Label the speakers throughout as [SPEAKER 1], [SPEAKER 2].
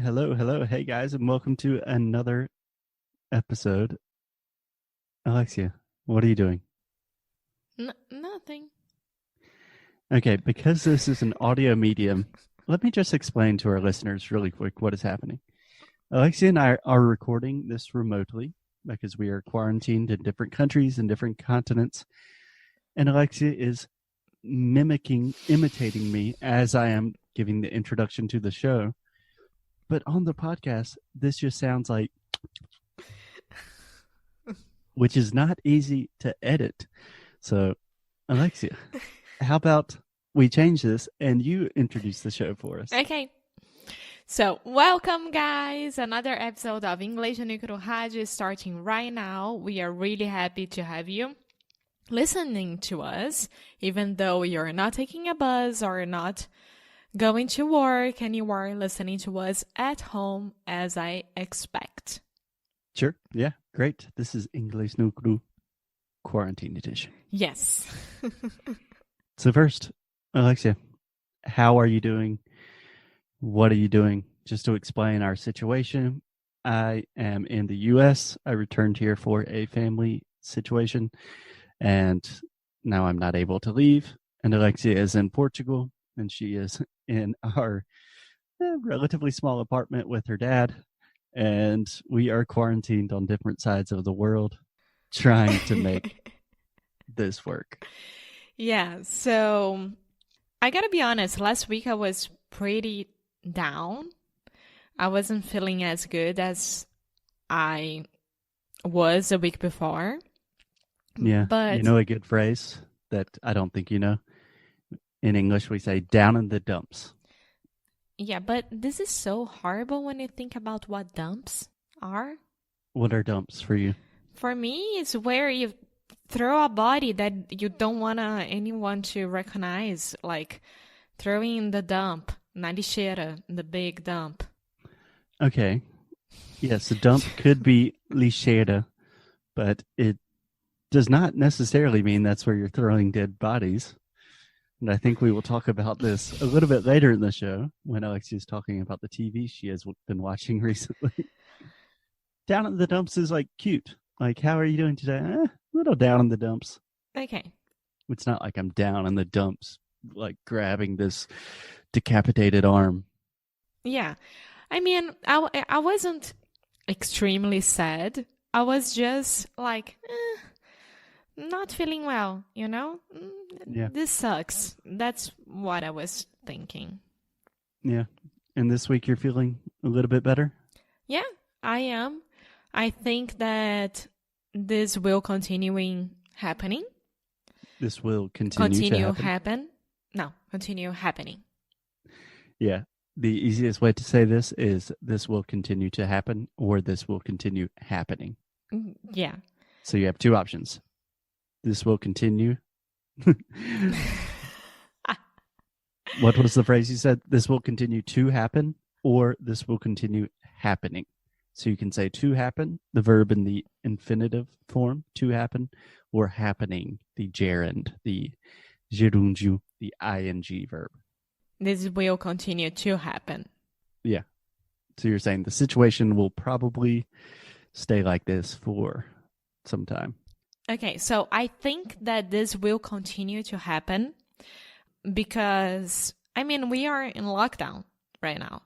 [SPEAKER 1] Hello. Hey, guys, and welcome to another episode. Alexia, what are you doing?
[SPEAKER 2] Nothing.
[SPEAKER 1] Okay, because this is an audio medium, let me just explain to our listeners really quick what is happening. Alexia and I are recording this remotely because we are quarantined in different countries and different continents. And Alexia is imitating me as I am giving the introduction to the show. But on the podcast, this just sounds like, which is not easy to edit. So, Alexia, how about we change this and you introduce the show for us?
[SPEAKER 2] Okay. So, welcome, guys. Another episode of Inglês Nu E Cru Rádio is starting right now. We are really happy to have you listening to us, even though you're not taking a bus or not going to work and you are listening to us at home, as I expect.
[SPEAKER 1] Sure. Yeah. Great. This is Inglês Nu E Cru Quarantine Edition.
[SPEAKER 2] Yes.
[SPEAKER 1] So first, Alexia, how are you doing? What are you doing? Just to explain our situation, I am in the U.S. I returned here for a family situation, and now I'm not able to leave. And Alexia is in Portugal, and she is in our relatively small apartment with her dad. And we are quarantined on different sides of the world trying to make this work.
[SPEAKER 2] Yeah, so I gotta be honest, last week I was pretty down. I wasn't feeling as good as I was a week before.
[SPEAKER 1] Yeah,
[SPEAKER 2] but
[SPEAKER 1] you know a good phrase that I don't think you know? In English, we say down in the dumps.
[SPEAKER 2] Yeah, but this is so horrible when you think about what dumps are.
[SPEAKER 1] What are dumps for you?
[SPEAKER 2] For me, it's where you throw a body that you don't want anyone to recognize, like throwing in the dump, na lixeira, the big dump.
[SPEAKER 1] Okay. Yes, a dump could be lixeira, but it does not necessarily mean that's where you're throwing dead bodies. And I think we will talk about this a little bit later in the show when Alexia is talking about the TV she has been watching recently. Down in the dumps is like cute. Like, how are you doing today? A little down in the dumps.
[SPEAKER 2] Okay.
[SPEAKER 1] It's not like I'm down in the dumps, like grabbing this decapitated arm.
[SPEAKER 2] Yeah. I mean, I wasn't extremely sad. I was just like, not feeling well, you know?
[SPEAKER 1] Yeah.
[SPEAKER 2] This sucks. That's what I was thinking.
[SPEAKER 1] Yeah. And this week you're feeling a little bit better?
[SPEAKER 2] Yeah, I am. I think that this will continue happening.
[SPEAKER 1] This will continue to happen?
[SPEAKER 2] Continue happening.
[SPEAKER 1] Yeah. The easiest way to say this is this will continue to happen or this will continue happening.
[SPEAKER 2] Yeah.
[SPEAKER 1] So you have two options. This will continue. What was the phrase you said? This will continue to happen or this will continue happening. So you can say to happen, the verb in the infinitive form, to happen, or happening, the gerund, the gerúndio, the ing verb.
[SPEAKER 2] This will continue to happen.
[SPEAKER 1] Yeah. So you're saying the situation will probably stay like this for some time.
[SPEAKER 2] Okay, so I think that this will continue to happen because, I mean, we are in lockdown right now.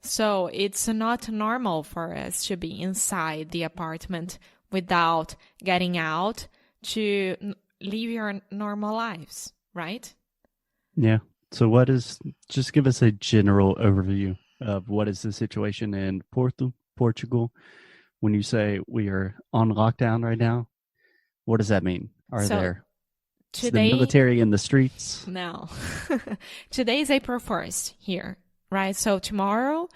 [SPEAKER 2] So it's not normal for us to be inside the apartment without getting out to live your normal lives, right?
[SPEAKER 1] Yeah. So just give us a general overview of what is the situation in Portugal. When you say we are on lockdown right now, what does that mean? Is the military in the streets?
[SPEAKER 2] No. Today is April 1st here, right? So tomorrow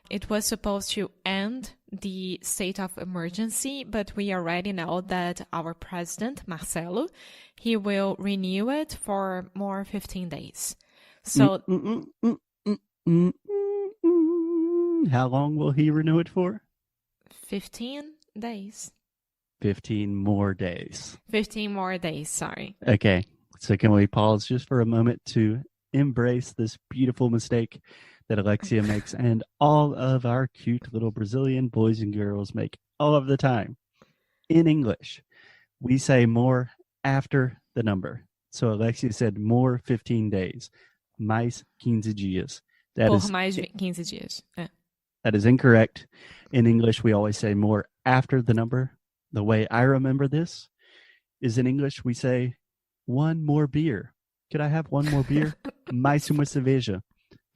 [SPEAKER 2] it was supposed to end the state of emergency, but we already know that our president, Marcelo, he will renew it for more 15 days. So
[SPEAKER 1] how long will he renew it for?
[SPEAKER 2] 15 days.
[SPEAKER 1] 15 more days.
[SPEAKER 2] 15 more days, sorry.
[SPEAKER 1] Okay. So can we pause just for a moment to embrace this beautiful mistake that Alexia makes and all of our cute little Brazilian boys and girls make all of the time. In English, we say more after the number. So Alexia said more 15 days. Mais 15 dias.
[SPEAKER 2] Por mais 15 dias.
[SPEAKER 1] That is incorrect. In English, we always say more after the number. The way I remember this is in English, we say one more beer. Could I have one more beer? Mais uma cerveja.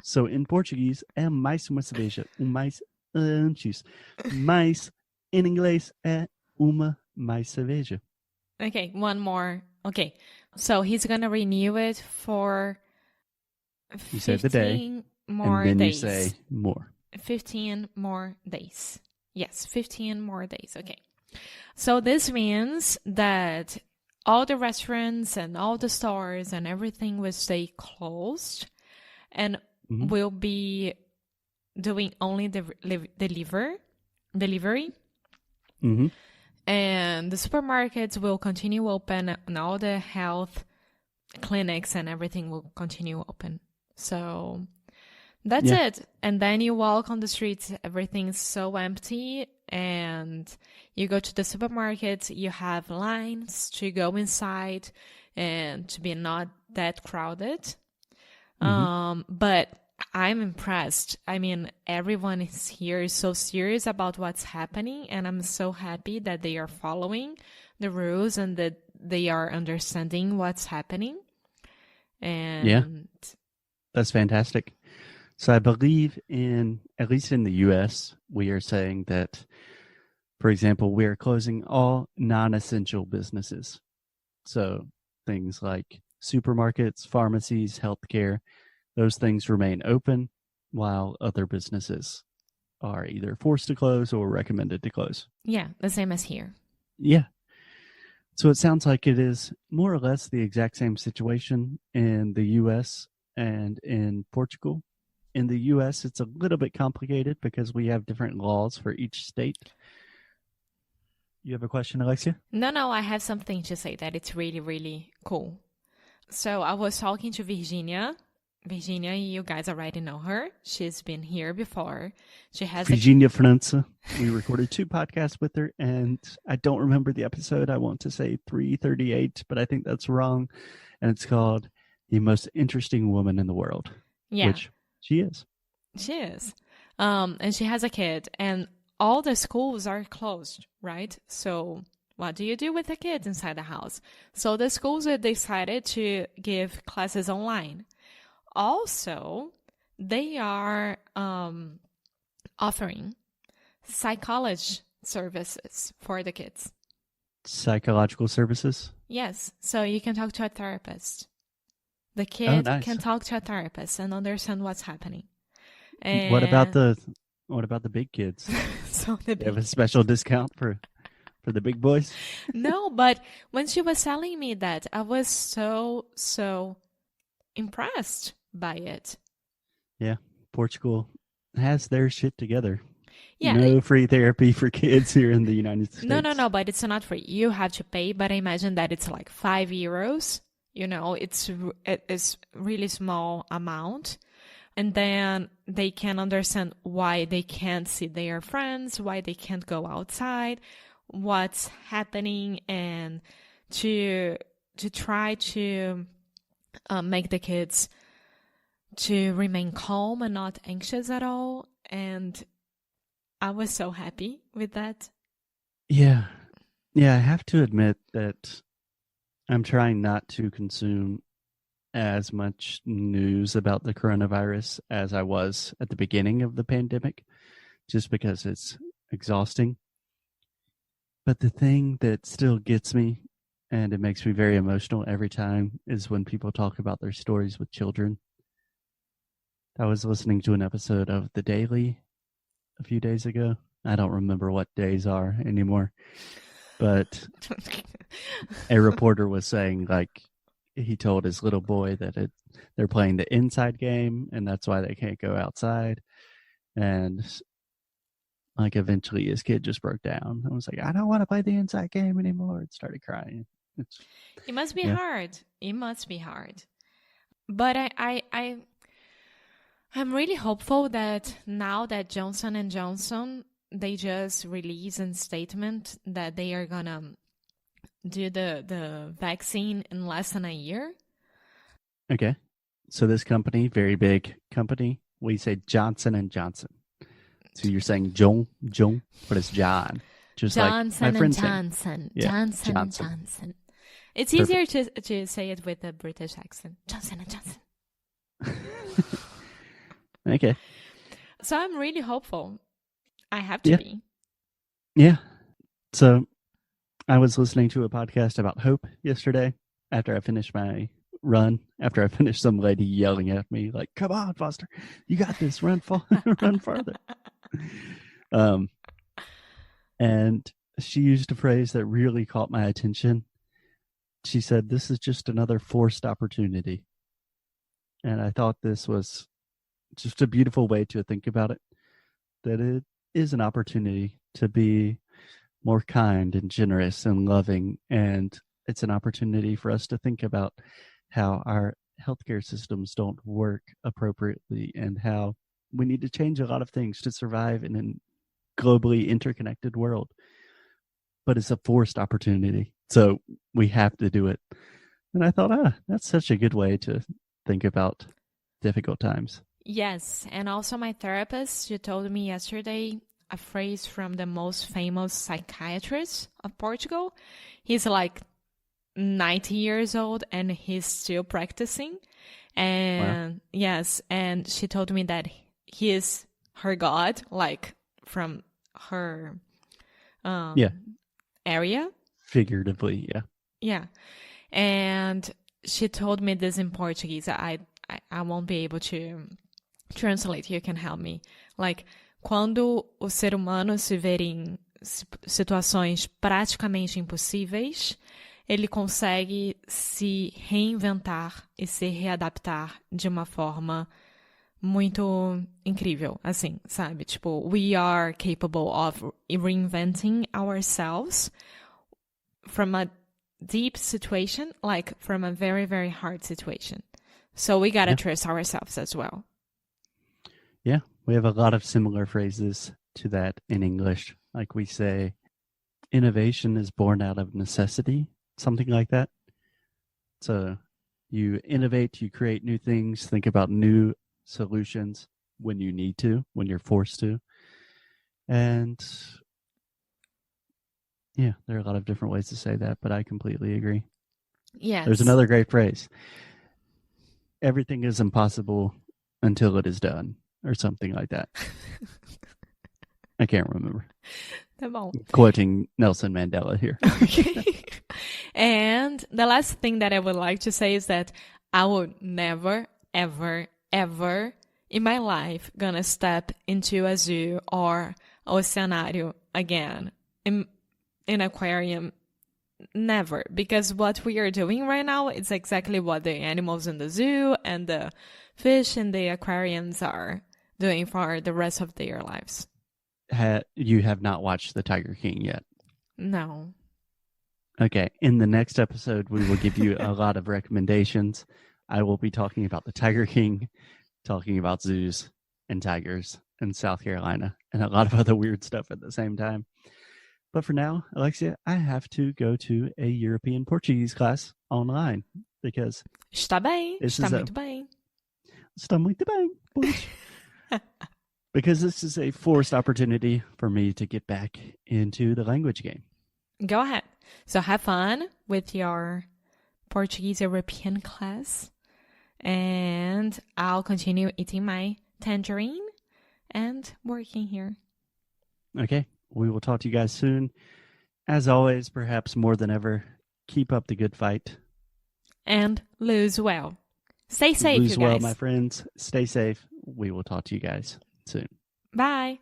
[SPEAKER 1] So in Portuguese, é mais uma cerveja. Mais antes. Mais, in inglês, é uma mais cerveja.
[SPEAKER 2] Okay, one more. Okay, so he's going to renew it for 15
[SPEAKER 1] you say the day,
[SPEAKER 2] more
[SPEAKER 1] and then
[SPEAKER 2] days.
[SPEAKER 1] You say more.
[SPEAKER 2] 15 more days. Yes, 15 more days. Okay. So this means that all the restaurants and all the stores and everything will stay closed and will be doing only the delivery.
[SPEAKER 1] Mm-hmm.
[SPEAKER 2] And the supermarkets will continue open and all the health clinics and everything will continue open. So that's it. And then you walk on the streets, everything's so empty. And you go to the supermarket, you have lines to go inside and to be not that crowded. But I'm impressed. I mean, everyone is here so serious about what's happening, and I'm so happy that they are following the rules and that they are understanding what's happening. And
[SPEAKER 1] that's fantastic. So I believe at least in the U.S., we are saying that, for example, we are closing all non-essential businesses. So things like supermarkets, pharmacies, healthcare, those things remain open while other businesses are either forced to close or recommended to close.
[SPEAKER 2] Yeah, the same as here.
[SPEAKER 1] Yeah. So it sounds like it is more or less the exact same situation in the U.S. and in Portugal. In the U.S., it's a little bit complicated because we have different laws for each state. You have a question, Alexia?
[SPEAKER 2] No, I have something to say that it's really, really cool. So I was talking to Virginia. Virginia, you guys already know her. She's been here before. She has
[SPEAKER 1] Virginia França. We recorded 2 podcasts with her, and I don't remember the episode. I want to say 338, but I think that's wrong. And it's called The Most Interesting Woman in the World.
[SPEAKER 2] Yeah.
[SPEAKER 1] Which she is.
[SPEAKER 2] She is. And she has a kid, and all the schools are closed, right? So what do you do with the kids inside the house? So the schools have decided to give classes online. Also, they are offering psychology services for the kids.
[SPEAKER 1] Psychological services?
[SPEAKER 2] Yes. So you can talk to a therapist. The kid can talk to a therapist and understand what's happening. And
[SPEAKER 1] what about the big kids?
[SPEAKER 2] So
[SPEAKER 1] they have a special discount for the big boys?
[SPEAKER 2] No, but when she was telling me that, I was so impressed by it.
[SPEAKER 1] Yeah, Portugal has their shit together.
[SPEAKER 2] Yeah,
[SPEAKER 1] no free therapy for kids here in the United States.
[SPEAKER 2] No, but it's not free. You have to pay, but I imagine that it's like €5. You know, it's really small amount. And then they can understand why they can't see their friends, why they can't go outside, what's happening, and to try to make the kids to remain calm and not anxious at all. And I was so happy with that.
[SPEAKER 1] Yeah, I have to admit that I'm trying not to consume as much news about the coronavirus as I was at the beginning of the pandemic, just because it's exhausting. But the thing that still gets me, and it makes me very emotional every time, is when people talk about their stories with children. I was listening to an episode of The Daily a few days ago. I don't remember what days are anymore. But a reporter was saying, like, he told his little boy that they're playing the inside game, and that's why they can't go outside. And, like, eventually his kid just broke down. I was like, I don't want to play the inside game anymore. It started crying.
[SPEAKER 2] It must be hard. It must be hard. But I'm really hopeful that now that Johnson & Johnson, they just released a statement that they are gonna do the vaccine in less than a year.
[SPEAKER 1] Okay. So this company, very big company, we say Johnson & Johnson. So you're saying John, but it's John. Just
[SPEAKER 2] Johnson
[SPEAKER 1] like my friend
[SPEAKER 2] Johnson.
[SPEAKER 1] Yeah,
[SPEAKER 2] Johnson
[SPEAKER 1] Johnson.
[SPEAKER 2] Johnson. It's easier to say it with a British accent. Johnson Johnson.
[SPEAKER 1] Okay.
[SPEAKER 2] So I'm really hopeful. I have to be.
[SPEAKER 1] Yeah. So I was listening to a podcast about hope yesterday after I finished my run, after I finished some lady yelling at me like, come on, Foster, you got this, run farther. And she used a phrase that really caught my attention. She said, this is just another forced opportunity. And I thought this was just a beautiful way to think about it, that it is an opportunity to be more kind and generous and loving. And it's an opportunity for us to think about how our healthcare systems don't work appropriately and how we need to change a lot of things to survive in a globally interconnected world. But it's a forced opportunity. So we have to do it. And I thought, that's such a good way to think about difficult times.
[SPEAKER 2] Yes. And also my therapist, she told me yesterday a phrase from the most famous psychiatrist of Portugal. He's like 90 years old and he's still practicing. And wow. Yes. And she told me that he is her God, like from her area.
[SPEAKER 1] Figuratively, yeah.
[SPEAKER 2] Yeah. And she told me this in Portuguese. I won't be able to translate. You can help me. Like, quando o ser humano se ver em situações praticamente impossíveis, ele consegue se reinventar e se readaptar de uma forma muito incrível, assim, sabe? Tipo, we are capable of reinventing ourselves from a deep situation, like from a very, very hard situation. So we gotta trust ourselves as well.
[SPEAKER 1] Yeah, we have a lot of similar phrases to that in English. Like we say, innovation is born out of necessity, something like that. So you innovate, you create new things, think about new solutions when you need to, when you're forced to. And yeah, there are a lot of different ways to say that, but I completely agree.
[SPEAKER 2] Yes.
[SPEAKER 1] There's another great phrase. Everything is impossible until it is done, or something like that. I can't remember.
[SPEAKER 2] Tá bom.
[SPEAKER 1] Quoting Nelson Mandela here.
[SPEAKER 2] Okay. And the last thing that I would like to say is that I would never, ever, ever in my life gonna step into a zoo or oceanario again. In aquarium, never. Because what we are doing right now is exactly what the animals in the zoo and the fish in the aquariums are doing for the rest of their lives.
[SPEAKER 1] You have not watched The Tiger King yet?
[SPEAKER 2] No.
[SPEAKER 1] Okay. In the next episode, we will give you a lot of recommendations. I will be talking about The Tiger King, talking about zoos and tigers in South Carolina, and a lot of other weird stuff at the same time. But for now, Alexia, I have to go to a European Portuguese class online because
[SPEAKER 2] Está bem. Está muito bem.
[SPEAKER 1] Está muito bem. Because this is a forced opportunity for me to get back into the language game.
[SPEAKER 2] Go ahead. So have fun with your Portuguese European class. And I'll continue eating my tangerine and working here.
[SPEAKER 1] Okay. We will talk to you guys soon. As always, perhaps more than ever, keep up the good fight.
[SPEAKER 2] And lose well. Stay safe,
[SPEAKER 1] lose
[SPEAKER 2] you guys.
[SPEAKER 1] Lose well, my friends. Stay safe. We will talk to you guys soon.
[SPEAKER 2] Bye.